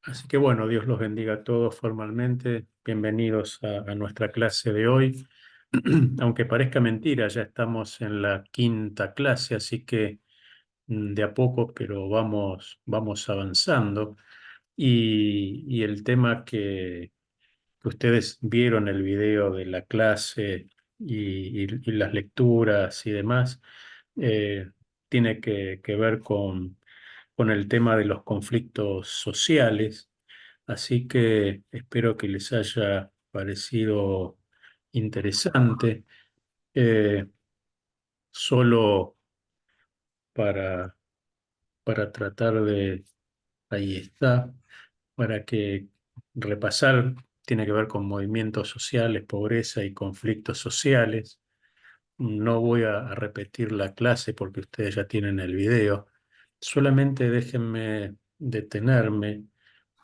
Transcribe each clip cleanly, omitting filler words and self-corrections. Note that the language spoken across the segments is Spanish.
Así que bueno, Dios los bendiga a todos formalmente. Bienvenidos a nuestra clase de hoy. Aunque parezca mentira, ya estamos en la quinta clase, así que de a poco, pero vamos avanzando. Y el tema que ustedes vieron el video de la clase y las lecturas y demás, eh, tiene que ver con el tema de los conflictos sociales. Así que espero que les haya parecido interesante. Eh, Solo para, para tratar de, ahí está, para que repasar, tiene que ver con movimientos sociales, pobreza y conflictos sociales. No voy a repetir la clase porque ustedes ya tienen el video. Solamente déjenme detenerme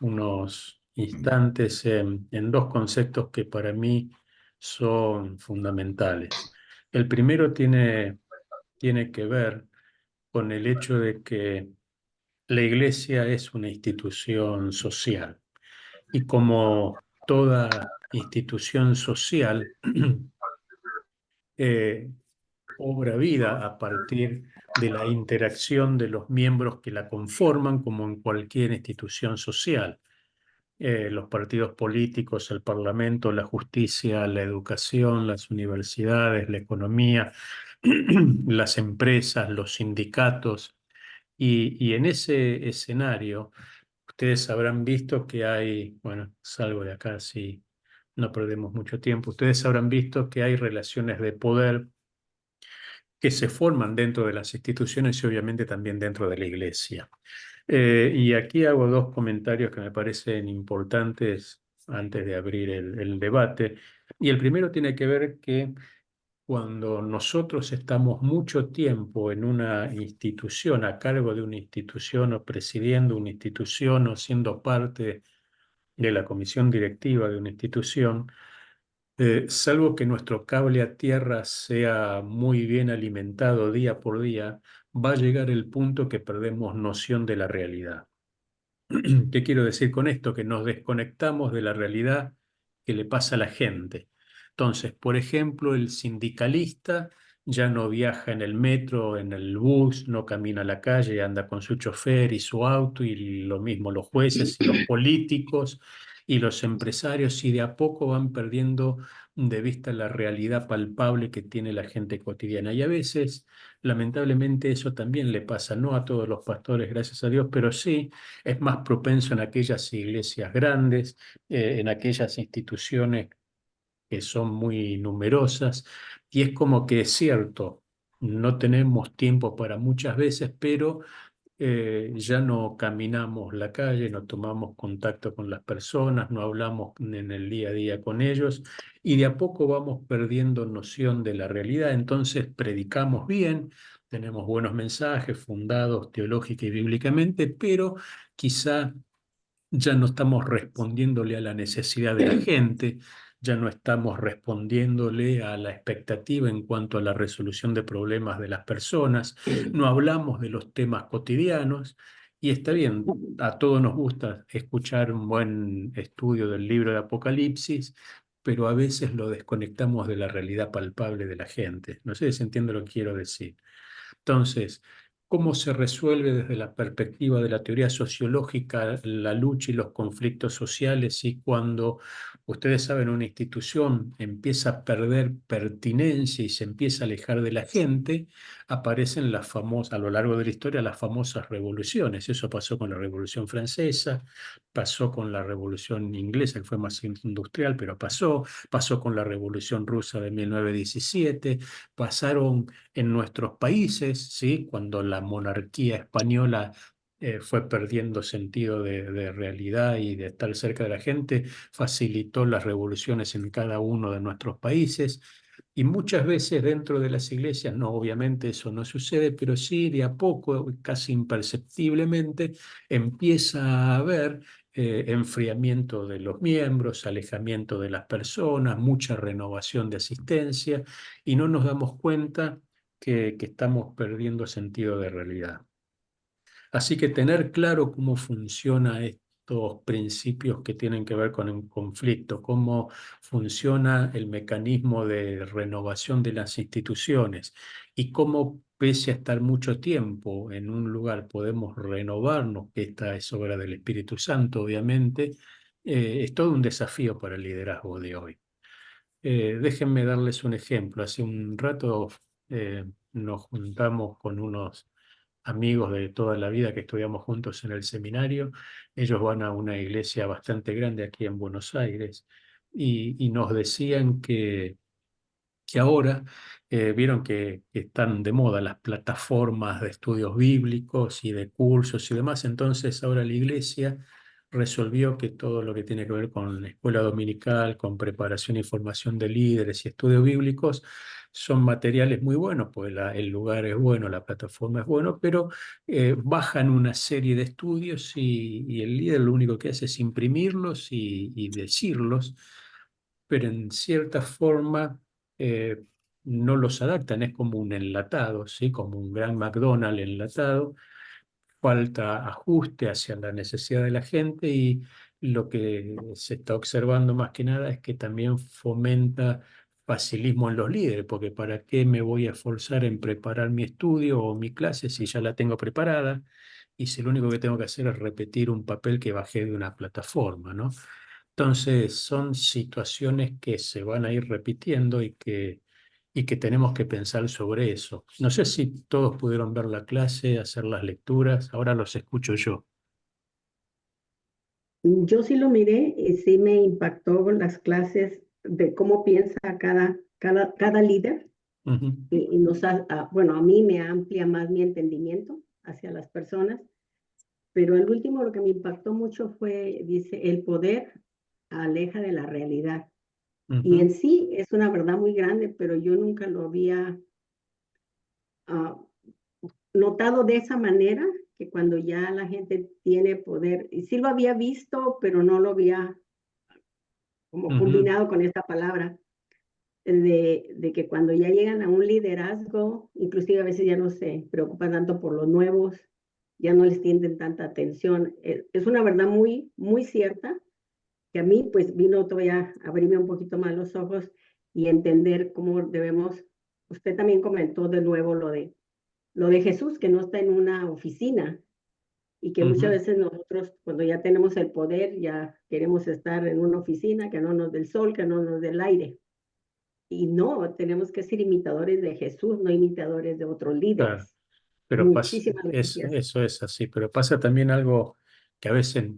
unos instantes en dos conceptos que para mí son fundamentales. El primero tiene que ver con el hecho de que la iglesia es una institución social y como toda institución social, eh, obra vida a partir de la interacción de los miembros que la conforman, como en cualquier institución social. Los partidos políticos, el parlamento, la justicia, la educación, las universidades, la economía, las empresas, los sindicatos. Y en ese escenario, ustedes habrán visto que hay, bueno, salgo de acá si no perdemos mucho tiempo, ustedes habrán visto que hay relaciones de poder que se forman dentro de las instituciones y obviamente también dentro de la iglesia. Y aquí hago dos comentarios que me parecen importantes antes de abrir el debate. Y el primero tiene que ver que cuando nosotros estamos mucho tiempo en una institución, a cargo de una institución o presidiendo una institución o siendo parte de la comisión directiva de una institución, salvo que nuestro cable a tierra sea muy bien alimentado día por día, va a llegar el punto que perdemos noción de la realidad. ¿Qué quiero decir con esto? Que nos desconectamos de la realidad que le pasa a la gente. Entonces, por ejemplo, el sindicalista ya no viaja en el metro, en el bus, no camina a la calle, anda con su chofer y su auto, y lo mismo los jueces y los políticos y los empresarios, y de a poco van perdiendo de vista la realidad palpable que tiene la gente cotidiana. Y a veces, lamentablemente, eso también le pasa, no a todos los pastores, gracias a Dios, pero sí es más propenso en aquellas iglesias grandes, en aquellas instituciones que son muy numerosas, y es como que es cierto, no tenemos tiempo para muchas veces, pero ya no caminamos la calle, no tomamos contacto con las personas, no hablamos en el día a día con ellos, y de a poco vamos perdiendo noción de la realidad. Entonces predicamos bien, tenemos buenos mensajes fundados teológica y bíblicamente, pero quizá ya no estamos respondiéndole a la necesidad de la gente, ya no estamos respondiéndole a la expectativa en cuanto a la resolución de problemas de las personas, no hablamos de los temas cotidianos. Y está bien, a todos nos gusta escuchar un buen estudio del libro de Apocalipsis, pero a veces lo desconectamos de la realidad palpable de la gente. No sé si se entiende lo que quiero decir. Entonces, ¿cómo se resuelve desde la perspectiva de la teoría sociológica la lucha y los conflictos sociales y cuando, ustedes saben, una institución empieza a perder pertinencia y se empieza a alejar de la gente, aparecen las famosas, a lo largo de la historia, las famosas revoluciones? Eso pasó con la Revolución Francesa, pasó con la Revolución Inglesa, que fue más industrial, pero pasó con la Revolución Rusa de 1917, pasaron en nuestros países, ¿sí? Cuando la monarquía española fue perdiendo sentido de realidad y de estar cerca de la gente, facilitó las revoluciones en cada uno de nuestros países. Y muchas veces dentro de las iglesias, no, obviamente eso no sucede, pero sí de a poco, casi imperceptiblemente, empieza a haber enfriamiento de los miembros, alejamiento de las personas, mucha renovación de asistencia, y no nos damos cuenta que estamos perdiendo sentido de realidad. Así que tener claro cómo funciona esto estos principios que tienen que ver con el conflicto, cómo funciona el mecanismo de renovación de las instituciones y cómo, pese a estar mucho tiempo en un lugar, podemos renovarnos, que esta es obra del Espíritu Santo, obviamente, es todo un desafío para el liderazgo de hoy. Déjenme darles un ejemplo. Hace un rato nos juntamos con unos amigos de toda la vida que estudiamos juntos en el seminario. Ellos van a una iglesia bastante grande aquí en Buenos Aires y nos decían que ahora vieron que están de moda las plataformas de estudios bíblicos y de cursos y demás. Entonces ahora la iglesia resolvió que todo lo que tiene que ver con la escuela dominical, con preparación y formación de líderes y estudios bíblicos, son materiales muy buenos, pues el lugar es bueno, la plataforma es bueno, pero bajan una serie de estudios y el líder lo único que hace es imprimirlos y decirlos, pero en cierta forma eh, no los adaptan, es como un enlatado, ¿sí? Como un gran McDonald's enlatado, falta ajuste hacia la necesidad de la gente y lo que se está observando más que nada es que también fomenta facilismo en los líderes, porque ¿para qué me voy a esforzar en preparar mi estudio o mi clase si ya la tengo preparada? Y si lo único que tengo que hacer es repetir un papel que bajé de una plataforma, ¿no? Entonces, son situaciones que se van a ir repitiendo y que tenemos que pensar sobre eso. No sé si todos pudieron ver la clase, hacer las lecturas, ahora los escucho yo. Yo sí lo miré y sí me impactó las clases de cómo piensa cada líder Ujú, y bueno, a mí me amplía más mi entendimiento hacia las personas, pero el último lo que me impactó mucho fue, dice, el poder aleja de la realidad. Y en ujú, sí es una verdad muy grande, pero yo nunca lo había ah, notado de esa manera, que cuando ya la gente tiene poder, y sí lo había visto, pero no lo había como ujú, combinado con esta palabra, de que cuando ya llegan a un liderazgo, inclusive a veces ya no se preocupan tanto por los nuevos, ya no les tienden tanta atención. Es una verdad muy, muy cierta, que a mí pues vino todavía a abrirme un poquito más los ojos y entender cómo debemos, usted también comentó de nuevo lo de Jesús, que no está en una oficina, y que muchas ujú. veces nosotros cuando ya tenemos el poder ya queremos estar en una oficina que no nos dé el sol, que no nos dé el aire. Y no, tenemos que ser imitadores de Jesús, no imitadores de otros Claro, líderes. pero Muchísimas gracias. eso es así, pero pasa también algo que a veces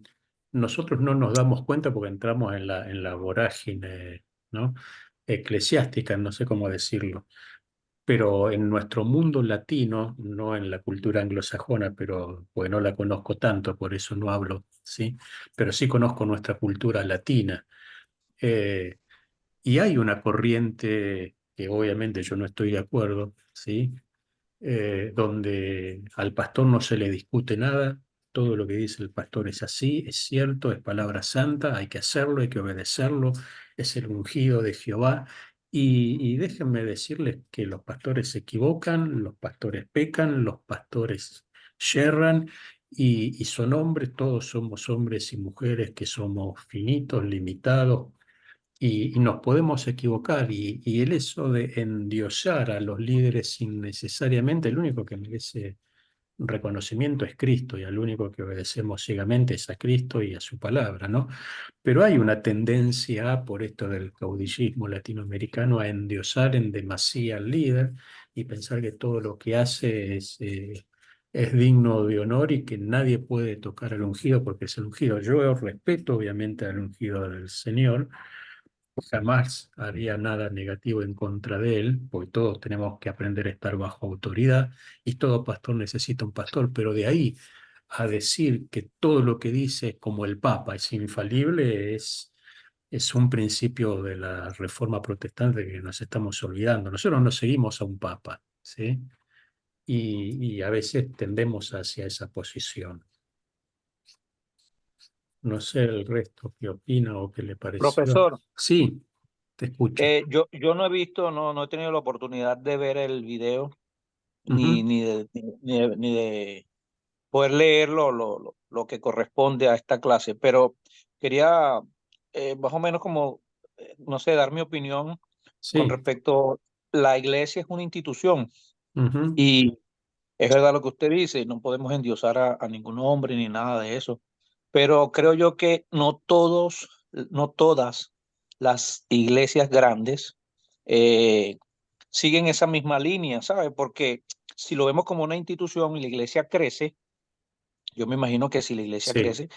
nosotros no nos damos cuenta porque entramos en la vorágine, ¿no? Eclesiástica, no sé cómo decirlo. Pero en nuestro mundo latino, no en la cultura anglosajona, pero pues no la conozco tanto, por eso no hablo, ¿sí? Pero sí conozco nuestra cultura latina. Eh, y hay una corriente que obviamente yo no estoy de acuerdo, ¿sí? Donde al pastor no se le discute nada, todo lo que dice el pastor es así, es cierto, es palabra santa, hay que hacerlo, hay que obedecerlo, es el ungido de Jehová. Y déjenme decirles que los pastores se equivocan, los pastores pecan, los pastores yerran y son hombres, todos somos hombres y mujeres que somos finitos, limitados, y nos podemos equivocar y el eso de endiosar a los líderes innecesariamente, el único que merece reconocimiento es Cristo y al único que obedecemos ciegamente es a Cristo y a su palabra, ¿no? Pero hay una tendencia, por esto del caudillismo latinoamericano, a endiosar en demasía al líder y pensar que todo lo que hace es digno de honor y que nadie puede tocar al ungido porque es el ungido. Yo respeto obviamente al ungido del Señor, jamás haría nada negativo en contra de él, porque todos tenemos que aprender a estar bajo autoridad y todo pastor necesita un pastor, pero de ahí a decir que todo lo que dice, como el Papa, es infalible, es un principio de la Reforma Protestante que nos estamos olvidando. Nosotros no seguimos a un Papa, ¿sí? Y a veces tendemos hacia esa posición. No sé el resto qué opina o qué le pareció. Profesor, Sí, te escucho. yo no he visto, no he tenido la oportunidad de ver el video Ujú, ni de poder leer lo que corresponde a esta clase. Pero quería más o menos como, no sé, dar mi opinión con Sí. respecto, la iglesia es una institución Ujú. y es verdad lo que usted dice, no podemos endiosar a ningún hombre ni nada de eso, pero creo yo que no todas las iglesias grandes eh, siguen esa misma línea, ¿sabe? Porque si lo vemos como una institución y la iglesia crece, yo me imagino que si la iglesia Sí. crece,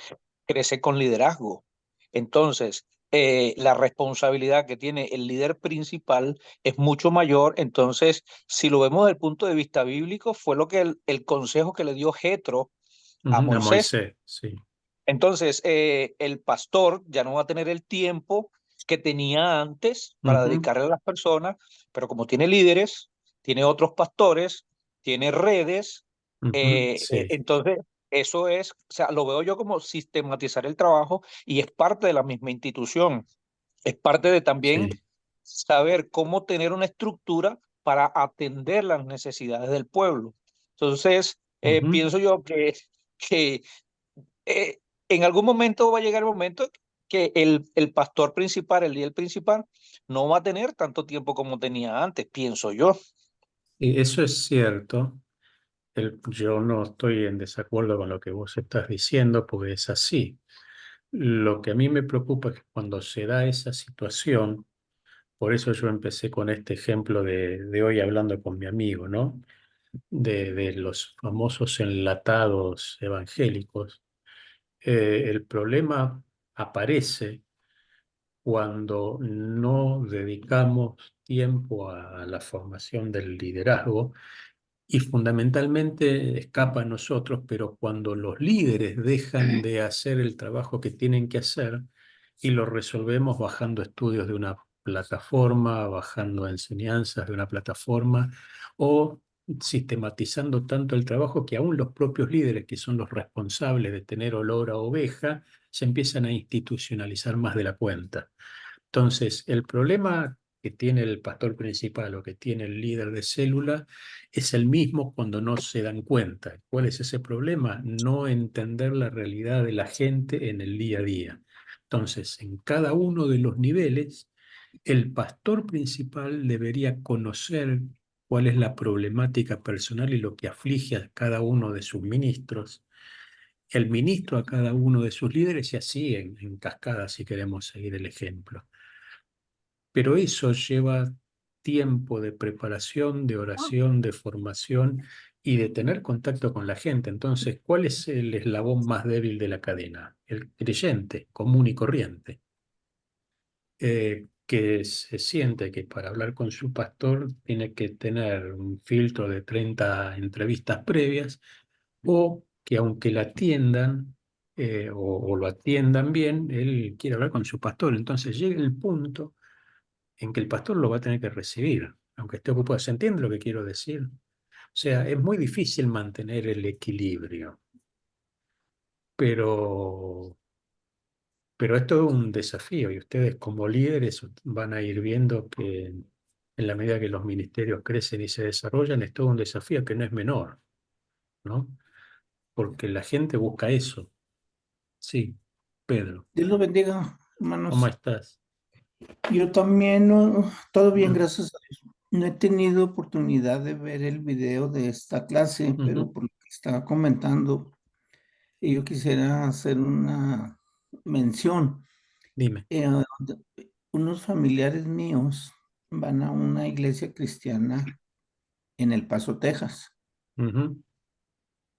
crece con liderazgo. Entonces, la responsabilidad que tiene el líder principal es mucho mayor. Entonces, si lo vemos desde el punto de vista bíblico, fue lo que el consejo que le dio Jetro a Ujú. A Moisés. Moisés, sí. Entonces, el pastor ya no va a tener el tiempo que tenía antes para Ujú. dedicarle a las personas, pero como tiene líderes, tiene otros pastores, tiene redes, Ujú. Sí. entonces eso es, o sea, lo veo yo como sistematizar el trabajo y es parte de la misma institución, es parte de también Sí. saber cómo tener una estructura para atender las necesidades del pueblo. Entonces, Ujú. pienso yo que eh, en algún momento va a llegar el momento que el pastor principal, el líder principal, no va a tener tanto tiempo como tenía antes, pienso yo. Y eso es cierto. Yo no estoy en desacuerdo con lo que vos estás diciendo, porque es así. Lo que a mí me preocupa es que cuando se da esa situación, por eso yo empecé con este ejemplo de hoy hablando con mi amigo, ¿no? De los famosos enlatados evangélicos. El problema aparece cuando no dedicamos tiempo a la formación del liderazgo y fundamentalmente escapa a nosotros, pero cuando los líderes dejan de hacer el trabajo que tienen que hacer y lo resolvemos bajando estudios de una plataforma, bajando enseñanzas de una plataforma o sistematizando tanto el trabajo que aún los propios líderes, que son los responsables de tener olor a oveja, se empiezan a institucionalizar más de la cuenta. Entonces, el problema que tiene el pastor principal o que tiene el líder de célula es el mismo cuando no se dan cuenta. ¿Cuál es ese problema? No entender la realidad de la gente en el día a día. Entonces, en cada uno de los niveles, el pastor principal debería conocer cuál es la problemática personal y lo que aflige a cada uno de sus ministros, el ministro a cada uno de sus líderes y así en cascada, si queremos seguir el ejemplo. Pero eso lleva tiempo de preparación, de oración, de formación y de tener contacto con la gente. Entonces, ¿cuál es el eslabón más débil de la cadena? El creyente común y corriente, que se siente que para hablar con su pastor tiene que tener un filtro de 30 entrevistas previas o que aunque la atiendan o lo atiendan bien, él quiere hablar con su pastor. Entonces llega el punto en que el pastor lo va a tener que recibir, aunque esté ocupado. ¿Se entiende lo que quiero decir? O sea, es muy difícil mantener el equilibrio, pero, pero esto es un desafío y ustedes como líderes van a ir viendo que en la medida que los ministerios crecen y se desarrollan, es todo un desafío que no es menor, ¿no? Porque la gente busca eso. Sí, Pedro, Dios los bendiga, ¿cómo hermanos. estás? Yo también, todo bien, Ujú. gracias a Dios. No he tenido oportunidad de ver el video de esta clase, pero Ujú. por lo que estaba comentando, yo quisiera hacer una mención. Dime. Eh, Unos familiares míos van a una iglesia cristiana en El Paso, Texas. Ujú.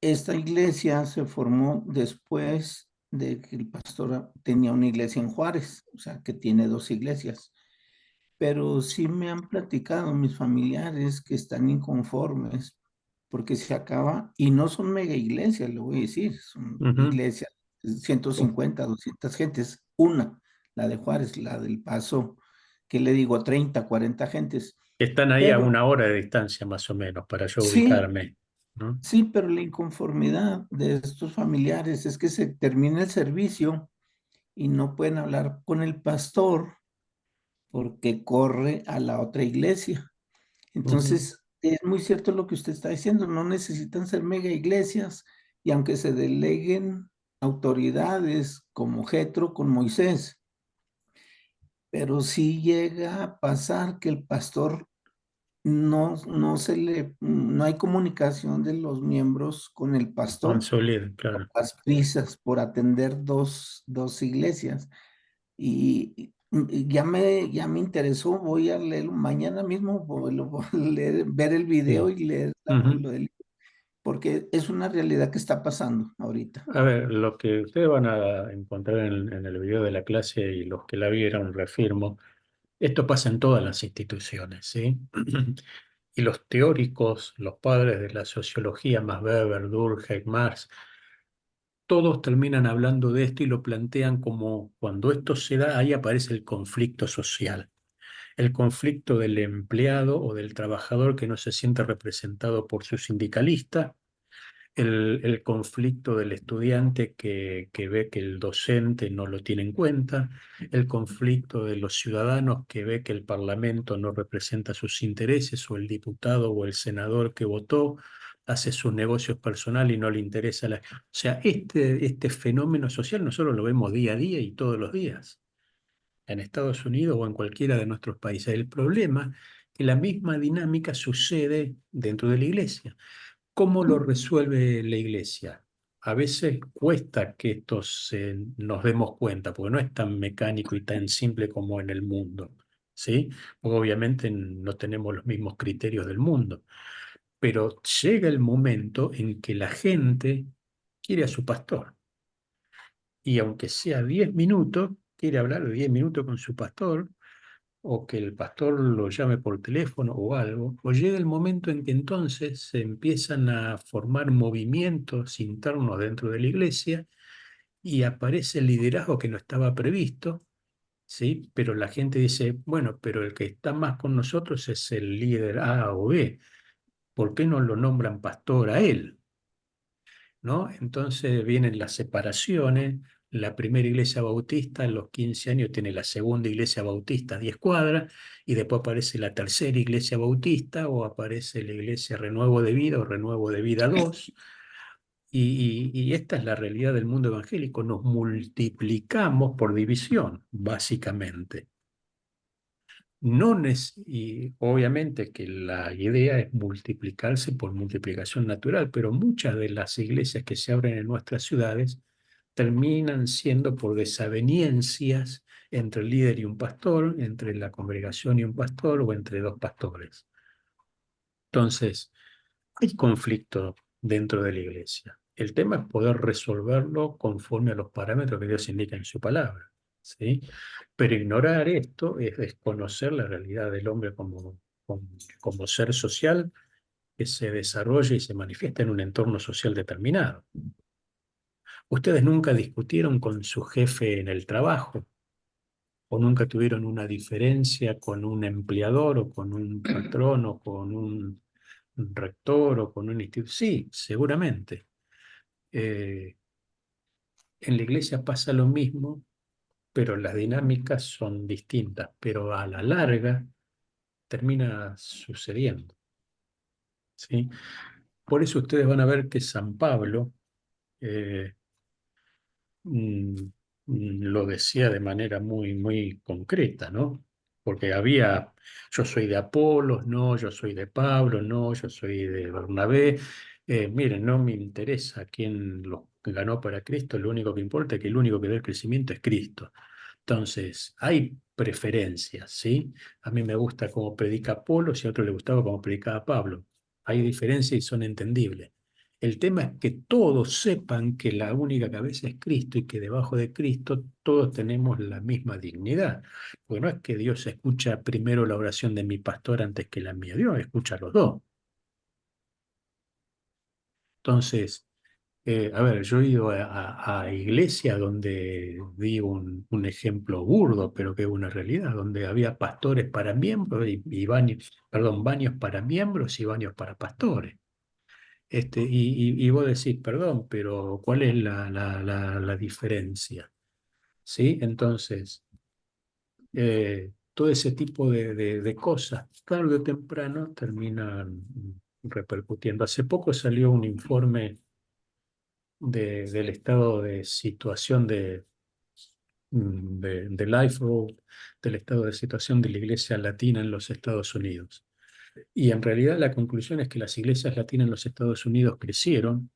Esta iglesia se formó después de que el pastor tenía una iglesia en Juárez, o sea, que tiene dos iglesias. Pero sí me han platicado mis familiares que están inconformes porque se acaba, y no son mega iglesias, le voy a decir, son Ujú. iglesias de 150, 200 gentes, una, la de Juárez, la del Paso, que le digo 30, 40 gentes, Están ahí a pero 1 hora de distancia más o menos para yo sí, ubicarme, ¿no? sí, pero la inconformidad de estos familiares es que se termina el servicio y no pueden hablar con el pastor porque corre a la otra iglesia. Ujú. Entonces, es muy cierto lo que usted está diciendo, no necesitan ser mega iglesias, y aunque se deleguen autoridades como Jetro con Moisés, pero sí llega a pasar que el pastor no hay comunicación de los miembros con el pastor, Consolida, claro. las prisas por atender dos iglesias. Y ya me interesó, voy a leerlo mañana mismo, voy a leer, ver el video Sí. y leer Ujú. lo del, porque es una realidad que está pasando ahorita. A ver, lo que ustedes van a encontrar en el video de la clase y los que la vieron, reafirmo, esto pasa en todas las instituciones, ¿sí? Y los teóricos, los padres de la sociología, Max Weber, Durkheim, Marx, todos terminan hablando de esto y lo plantean como cuando esto se da, ahí aparece el conflicto social. El conflicto del empleado o del trabajador que no se siente representado por su sindicalista, el conflicto del estudiante que ve que el docente no lo tiene en cuenta, el conflicto de los ciudadanos que ve que el Parlamento no representa sus intereses, o el diputado o el senador que votó hace sus negocios personales y no le interesa la... O sea, este fenómeno social nosotros lo vemos día a día y todos los días, en Estados Unidos o en cualquiera de nuestros países. El problema es que la misma dinámica sucede dentro de la iglesia. ¿Cómo lo resuelve la iglesia? A veces cuesta que nos demos cuenta, porque no es tan mecánico y tan simple como en el mundo, ¿sí? Porque obviamente no tenemos los mismos criterios del mundo, pero llega el momento en que la gente quiere a su pastor, y aunque sea 10 minutos, quiere hablar de 10 minutos con su pastor, o que el pastor lo llame por teléfono o algo, o llega el momento en que entonces se empiezan a formar movimientos internos dentro de la iglesia y aparece el liderazgo que no estaba previsto, ¿sí? Pero la gente dice, bueno, pero el que está más con nosotros es el líder A o B, ¿por qué no lo nombran pastor a él? ¿No? Entonces vienen las separaciones. La primera iglesia bautista a los 15 años tiene la segunda iglesia bautista a 10 cuadras, y después aparece la tercera iglesia bautista, o aparece la iglesia Renuevo de Vida o Renuevo de Vida 2. Y esta es la realidad del mundo evangélico. Nos multiplicamos por división, básicamente. Y obviamente que la idea es multiplicarse por multiplicación natural, pero muchas de las iglesias que se abren en nuestras ciudades terminan siendo por desavenencias entre el líder y un pastor, entre la congregación y un pastor, o entre dos pastores. Entonces, hay conflicto dentro de la iglesia. El tema es poder resolverlo conforme a los parámetros que Dios indica en su palabra, ¿sí? Pero ignorar esto es desconocer la realidad del hombre como ser social que se desarrolla y se manifiesta en un entorno social determinado. Ustedes nunca discutieron con su jefe en el trabajo, o nunca tuvieron una diferencia con un empleador, o con un patrón, o con un rector, o con un instituto. Sí, seguramente. Eh, en la iglesia pasa lo mismo, pero las dinámicas son distintas, pero a la larga termina sucediendo, ¿sí? Por eso ustedes van a ver que San Pablo eh, mm, lo decía de manera muy, muy concreta, ¿no? Porque yo soy de Apolos, no, yo soy de Pablo, no, yo soy de Bernabé. Miren, no me interesa quién lo ganó para Cristo, lo único que importa es que el único que da el crecimiento es Cristo. Entonces, hay preferencias, ¿sí? A mí me gusta cómo predica Apolos y a otro le gustaba cómo predicaba Pablo. Hay diferencias y son entendibles. El tema es que todos sepan que la única cabeza es Cristo, y que debajo de Cristo todos tenemos la misma dignidad. Porque no es que Dios escucha primero la oración de mi pastor antes que la mía. Dios escucha a los dos. Entonces, a ver, yo he ido a iglesias donde di un ejemplo burdo, pero que es una realidad, donde había pastores para miembros y baños, perdón, baños para miembros y baños para pastores. Y vos decís, perdón, pero ¿cuál es la diferencia? ¿Sí? Entonces, todo ese tipo de cosas, tarde o temprano, terminan repercutiendo. Hace poco salió un informe del estado de situación de Life Road, del estado de situación de la iglesia latina en los Estados Unidos. Y en realidad la conclusión es que las iglesias latinas en los Estados Unidos crecieron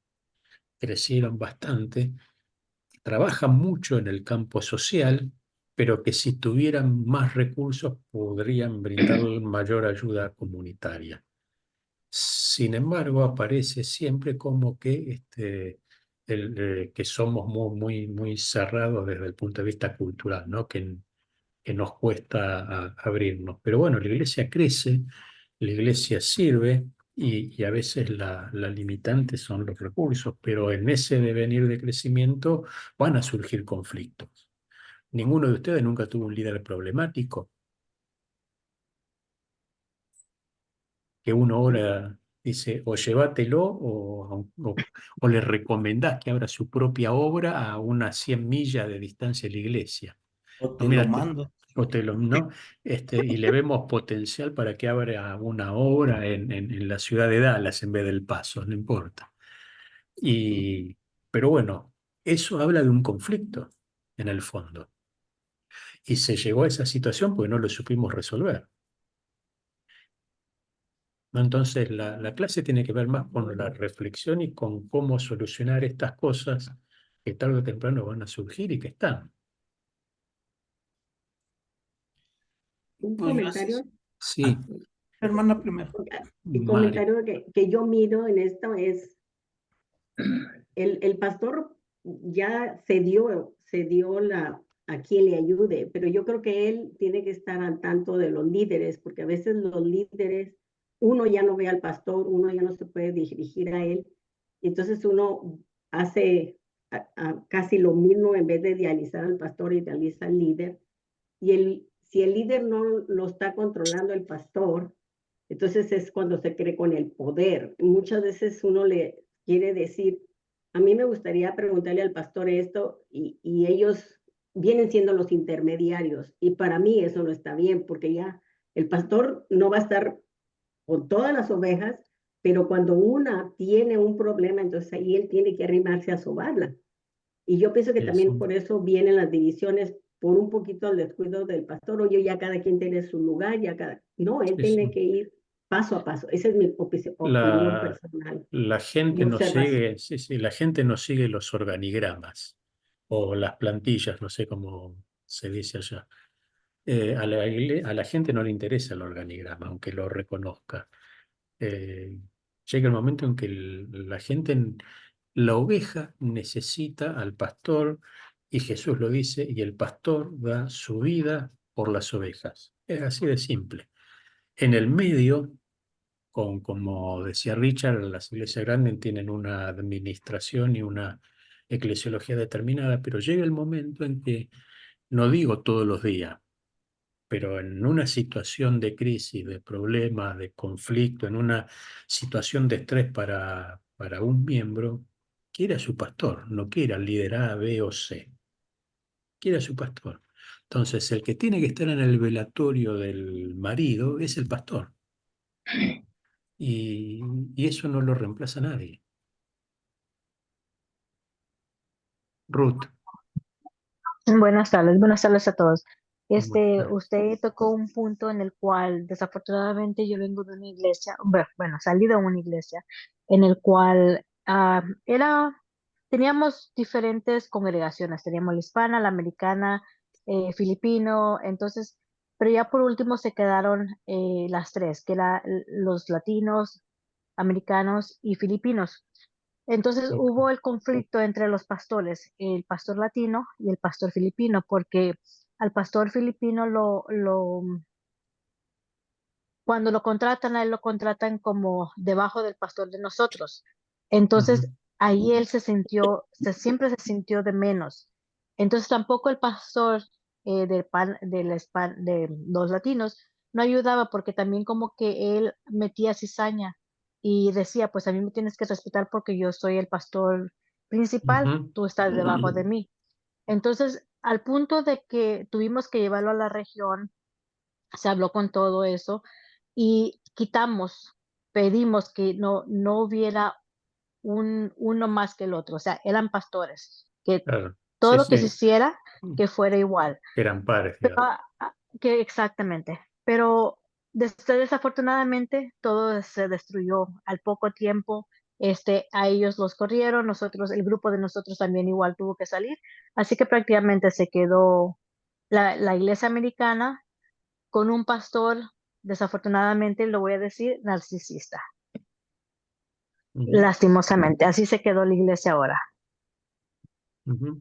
bastante, trabajan mucho en el campo social, pero que si tuvieran más recursos podrían brindar mayor ayuda comunitaria. Sin embargo, aparece siempre como que, que somos muy cerrados desde el punto de vista cultural, ¿no? Que nos cuesta abrirnos. Pero bueno, la iglesia crece, la iglesia sirve y a veces la limitante son los recursos, pero en ese devenir de crecimiento van a surgir conflictos. ¿Ninguno de ustedes nunca tuvo un líder problemático? Que uno ahora dice, o llévatelo o le recomendás que abra su propia obra a unas 100 millas de distancia de la iglesia. O No, te lo mira, mando. ¿no? Y le vemos potencial para que abra una obra en la ciudad de Dallas en vez del Paso, no importa. Pero bueno, eso habla de un conflicto en el fondo. Y se llegó a esa situación porque no lo supimos resolver, ¿no? Entonces, la clase tiene que ver más con la reflexión y con cómo solucionar estas cosas que tarde o temprano van a surgir y que están. Un Pues yo comentario, Sí, hermana primero. el Mari. comentario que yo miro en esto es, el pastor ya se dio a quien le ayude, pero yo creo que él tiene que estar al tanto de los líderes, porque a veces los líderes, uno ya no ve al pastor, uno ya no se puede dirigir a él, entonces uno hace casi lo mismo en vez de idealizar al pastor, idealiza al líder, y si el líder no lo está controlando el pastor, entonces es cuando se cree con el poder. Muchas veces uno le quiere decir, a mí me gustaría preguntarle al pastor esto y ellos vienen siendo los intermediarios y para mí eso no está bien porque ya el pastor no va a estar con todas las ovejas, pero cuando una tiene un problema, entonces ahí él tiene que arrimarse a sobarla. Y yo pienso que también Eso. por eso vienen las divisiones, por un poquito el descuido del pastor, oye, ya cada quien tiene su lugar, no, él Sí, tiene sí. que ir paso a paso. Esa es mi opinión La, personal, la gente mi no observación. sigue, sí, sí, la gente no sigue los organigramas o las plantillas, no sé cómo se dice allá. A la gente no le interesa el organigrama, aunque lo reconozca. Eh, Llega el momento en que la gente, la oveja necesita al pastor, y Jesús lo dice, y el pastor da su vida por las ovejas. Es así de simple. En el medio, como decía Richard, las iglesias grandes tienen una administración y una eclesiología determinada, pero llega el momento en que, no digo todos los días, pero en una situación de crisis, de problema, de conflicto, en una situación de estrés para un miembro, quiere a su pastor, no quiere al líder A, B o C, quiere a su pastor. Entonces, el que tiene que estar en el velatorio del marido es el pastor. Y, y eso no lo reemplaza nadie. Ruth. Buenas tardes a todos. Bueno, Usted tocó un punto en el cual desafortunadamente yo vengo de una iglesia, bueno, salí de una iglesia en el cual teníamos diferentes congregaciones, teníamos la hispana, la americana, filipino, entonces, pero ya por último se quedaron las tres, que eran los latinos, americanos y filipinos. Entonces hubo el conflicto entre los pastores, el pastor latino y el pastor filipino, porque al pastor filipino cuando lo contratan, a él lo contratan como debajo del pastor de nosotros. ujú, Entonces ahí él siempre se sintió de menos. Entonces tampoco el pastor de los latinos no ayudaba porque también como que él metía cizaña y decía, pues a mí me tienes que respetar porque yo soy el pastor principal, ujú. tú estás debajo de mí. Entonces, al punto de que tuvimos que llevarlo a la región, se habló con todo eso y pedimos que no hubiera uno más que el otro, o sea, eran pastores, que Claro. todo Sí, lo que se sí, hiciera, que fuera igual. eran pares, Pero, digamos. que exactamente, pero desafortunadamente todo se destruyó al poco tiempo. A ellos los corrieron, nosotros, el grupo de nosotros también igual tuvo que salir, así que prácticamente se quedó la iglesia americana con un pastor, desafortunadamente, lo voy a decir, narcisista. Ujú, Lastimosamente, así se quedó la iglesia ahora. ujú.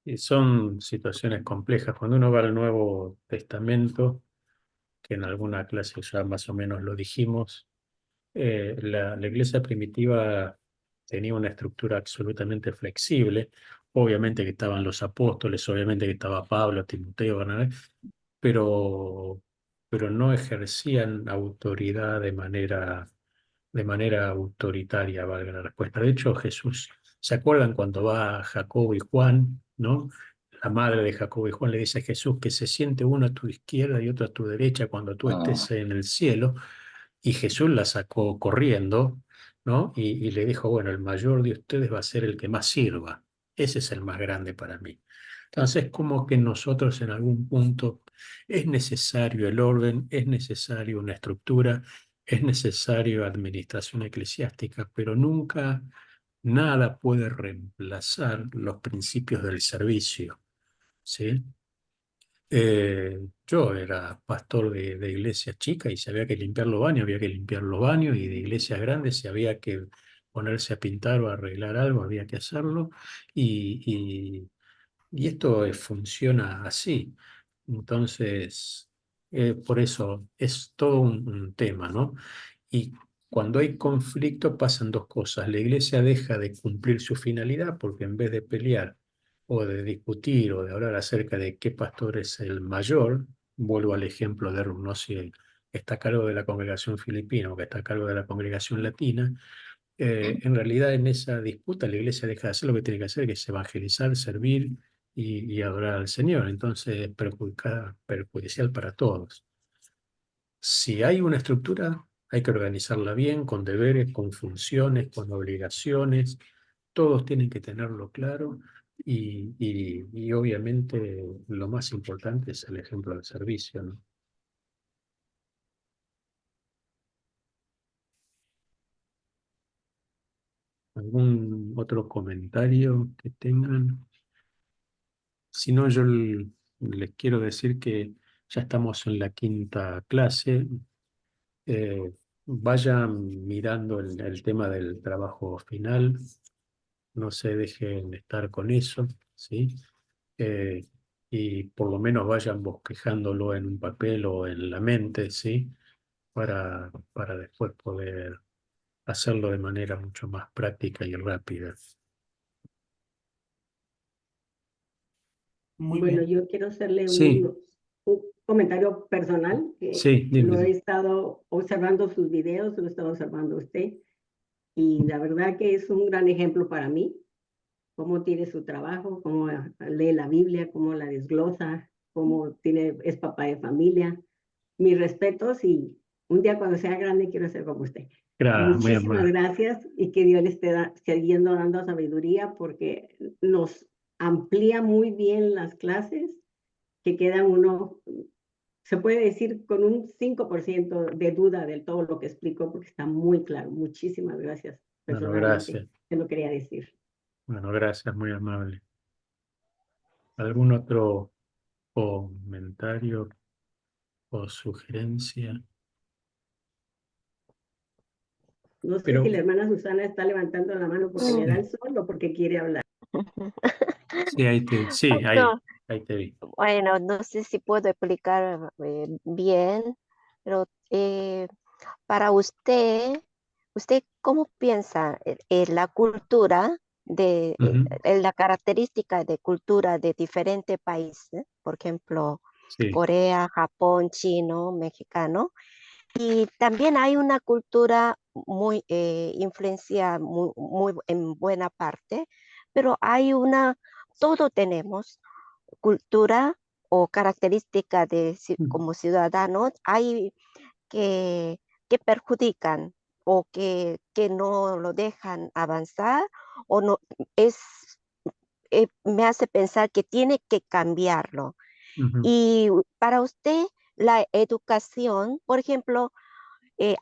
Y son situaciones complejas. Cuando uno va al Nuevo Testamento, que en alguna clase ya más o menos lo dijimos, la iglesia primitiva tenía una estructura absolutamente flexible. Obviamente que estaban los apóstoles, obviamente que estaba Pablo, Timoteo, Bernabé, pero, pero no ejercían autoridad de manera autoritaria, valga la respuesta. De hecho, Jesús, ¿se acuerdan cuando va Jacobo y Juan, ¿no? La madre de Jacobo y Juan le dice a Jesús que se siente uno a tu izquierda y otro a tu derecha cuando tú estés en el cielo, y Jesús la sacó corriendo, ¿no? Y le dijo, bueno, el mayor de ustedes va a ser el que más sirva. Ese es el más grande para mí. Entonces, como que nosotros en algún punto es necesario el orden, es necesario una estructura, es necesario administración eclesiástica, pero nunca nada puede reemplazar los principios del servicio, ¿sí? Yo era pastor de iglesias chicas y si había que limpiar los baños, había que limpiar los baños, y de iglesias grandes si había que ponerse a pintar o arreglar algo, había que hacerlo. Y esto funciona así. Entonces, por eso es todo un tema, ¿no? Y cuando hay conflicto pasan dos cosas. La iglesia deja de cumplir su finalidad porque en vez de pelear o de discutir o de hablar acerca de qué pastor es el mayor, vuelvo al ejemplo de Rum, ¿no? Si está a cargo de la congregación filipina o que está a cargo de la congregación latina, en realidad en esa disputa la iglesia deja de hacer lo que tiene que hacer, que es evangelizar, servir y adorar al Señor. Entonces es perjudicial para todos. Si hay una estructura, hay que organizarla bien, con deberes, con funciones, con obligaciones. Todos tienen que tenerlo claro y obviamente lo más importante es el ejemplo del servicio, ¿no? ¿Algún otro comentario que tengan? Si no, yo les quiero decir que ya estamos en la quinta clase. Eh, Vayan mirando el tema del trabajo final, no se dejen estar con eso, ¿sí? Eh, y por lo menos vayan bosquejándolo en un papel o en la mente, ¿sí? Para después poder hacerlo de manera mucho más práctica y rápida. Muy Bueno, bien. yo quiero hacerle Sí, un comentario personal, que sí, lo he dime. estado observando sus videos, lo he estado observando a usted, y la verdad que es un gran ejemplo para mí, cómo tiene su trabajo, cómo lee la Biblia, cómo la desglosa, cómo es papá de familia. Mis respetos, y un día cuando sea grande quiero ser como usted. Muy Muchísimas amable. gracias, y que Dios le esté siguiendo dando sabiduría, porque nos amplía muy bien las clases, que queda uno, se puede decir, con un 5% de duda de todo lo que explico, porque está muy claro. Muchísimas gracias Bueno, personalmente, gracias. te lo quería decir. Bueno, gracias, muy amable. ¿Algún otro comentario o sugerencia? No sé si Pero la hermana Susana está levantando la mano porque le da Mm. el sol o porque quiere hablar. sí, sí, No, ahí te vi. bueno, no sé si puedo explicar bien, pero para ¿usted cómo piensa en la cultura Ujú, en la característica de cultura de diferentes países? Por ejemplo, sí. Corea, Japón, chino, mexicano. Y también hay una cultura muy influencia muy en buena parte, pero hay todos tenemos cultura o característica como ciudadanos, hay que, que perjudican o que no lo dejan avanzar o no es me hace pensar que tiene que cambiarlo. Ujú, Y para usted, la educación, por ejemplo,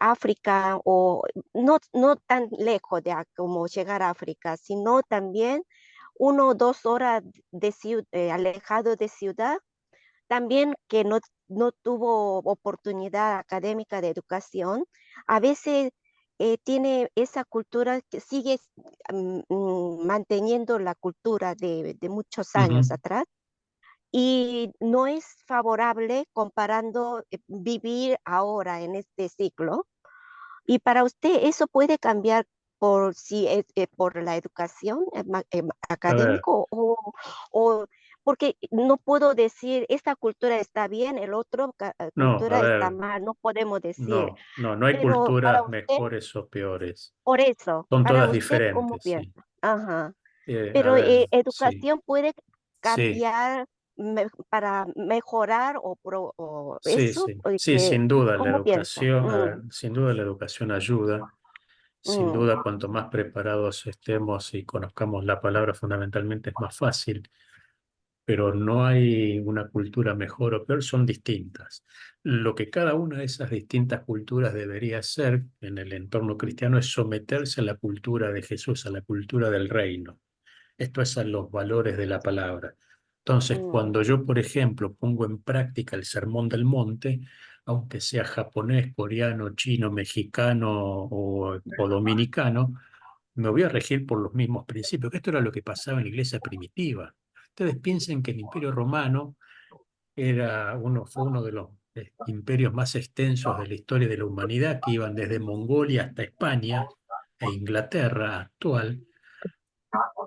África o no tan lejos como llegar a África, sino también 1 o 2 horas alejado de ciudad, también que no tuvo oportunidad académica de educación, a veces tiene esa cultura que sigue manteniendo la cultura de muchos años ujú. atrás y no es favorable comparando vivir ahora en este ciclo. Y para usted eso puede cambiar por si es por la educación A ver, académico o porque no puedo decir esta cultura está bien, el otro no, a cultura está ver, mal, no podemos decir. no hay Pero culturas mejores o peores. por eso, Son para todas usted, ¿cómo diferentes, sí. piensa? Ajá. A Pero ver, sí, educación puede sí, cambiar para mejorar o sí, eso, sí. Sí, porque, sin duda la ¿cómo piensa? educación, a ver, sin duda la educación ayuda. Sin Mm, duda, cuanto más preparados estemos y conozcamos la palabra, fundamentalmente es más fácil, pero no hay una cultura mejor o peor, son distintas. Lo que cada una de esas distintas culturas debería hacer en el entorno cristiano es someterse a la cultura de Jesús, a la cultura del reino. Esto es a los valores de la palabra. Entonces, mm, cuando yo, por ejemplo, pongo en práctica el Sermón del Monte, aunque sea japonés, coreano, chino, mexicano o dominicano, me voy a regir por los mismos principios, que esto era lo que pasaba en la iglesia primitiva. Ustedes piensen que el Imperio Romano fue uno de los imperios más extensos de la historia de la humanidad, que iban desde Mongolia hasta España e Inglaterra actual,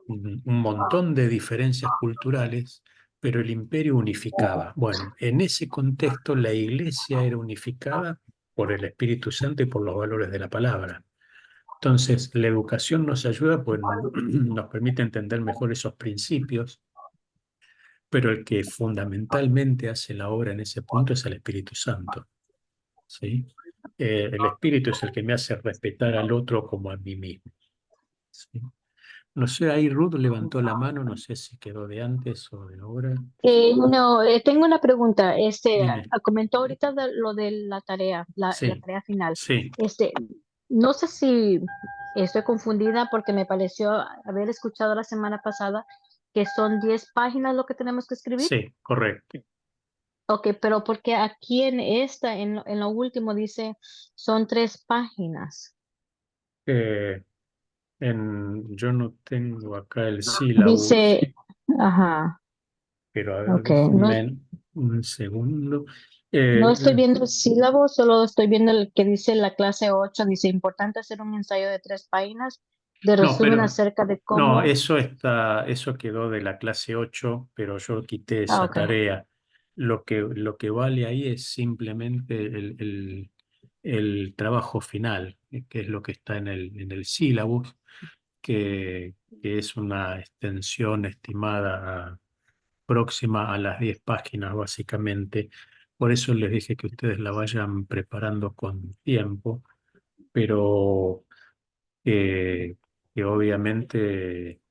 un montón de diferencias culturales, pero el imperio unificaba. Bueno, en ese contexto la iglesia era unificada por el Espíritu Santo y por los valores de la palabra. Entonces, la educación nos ayuda, pues nos permite entender mejor esos principios, pero el que fundamentalmente hace la obra en ese punto es el Espíritu Santo, ¿sí? El Espíritu es el que me hace respetar al otro como a mí mismo, ¿sí? No sé, ahí Ruth levantó la mano, no sé si quedó de antes o de ahora. No, tengo una pregunta. Dime. Comentó ahorita lo de la tarea, la Sí, tarea final. sí, No sé si estoy confundida porque me pareció haber escuchado la semana pasada que son 10 páginas lo que tenemos que escribir. sí, correcto. Ok, pero porque aquí en lo último dice son 3 páginas. Eh, yo no tengo acá el sílabus, Dice, ajá, pero a ver, ok, no, déjenme un segundo. no Eh, estoy viendo el sílabo, solo estoy viendo el que dice la clase 8. Dice, importante hacer un ensayo de 3 páginas de no, resumen pero acerca de no, cómo. eso quedó de la clase 8, pero yo quité Ah, esa ok, tarea. Lo que vale ahí es simplemente el trabajo final, que es lo que está en el sílabus, que es una extensión estimada próxima a las 10 páginas, básicamente. Por eso les dije que ustedes la vayan preparando con tiempo, pero que obviamente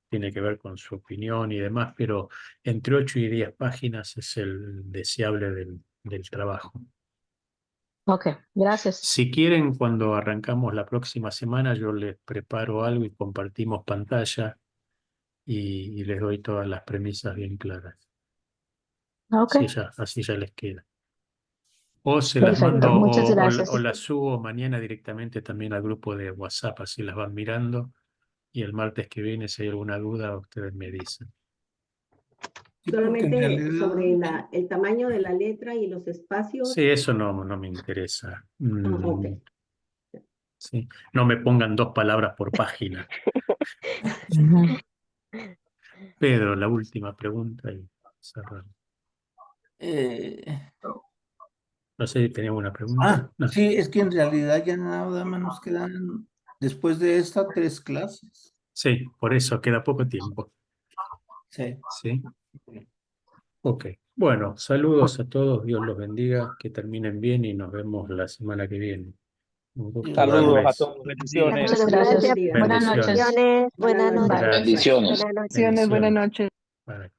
tiene que ver con su opinión y demás, pero entre 8 y 10 páginas es el deseable del trabajo. ok, gracias. Si quieren, cuando arrancamos la próxima semana, yo les preparo algo y compartimos pantalla y les doy todas las premisas bien claras. Ok, Así ya les queda. O se las perfecto, mando muchas o gracias. las subo mañana directamente también al grupo de WhatsApp, así las van mirando y el martes que viene, si hay alguna duda, ustedes me dicen. Sí, porque en Solamente realidad, sobre el tamaño de la letra y los espacios. Sí, eso no me interesa. Ok. Sí. No me pongan 2 palabras por página. Ujú. Pedro, la última pregunta y cerramos. eh, No sé si tenía una pregunta. No. sí, es que en realidad ya nada más nos quedan, después de esta, 3 clases. Sí, por eso queda poco tiempo. Sí. Sí. Ok. Bueno, saludos a todos. Dios los bendiga. Que terminen bien y nos vemos la semana que viene. Un gusto Saludos a verles. todos, bendiciones. Muchas Bueno, gracias. bendiciones. Buenas noches. Bendiciones. Buenas noches. Buenas noches. Buenas noches. Bendiciones, buenas Bendiciones. noches. Bye.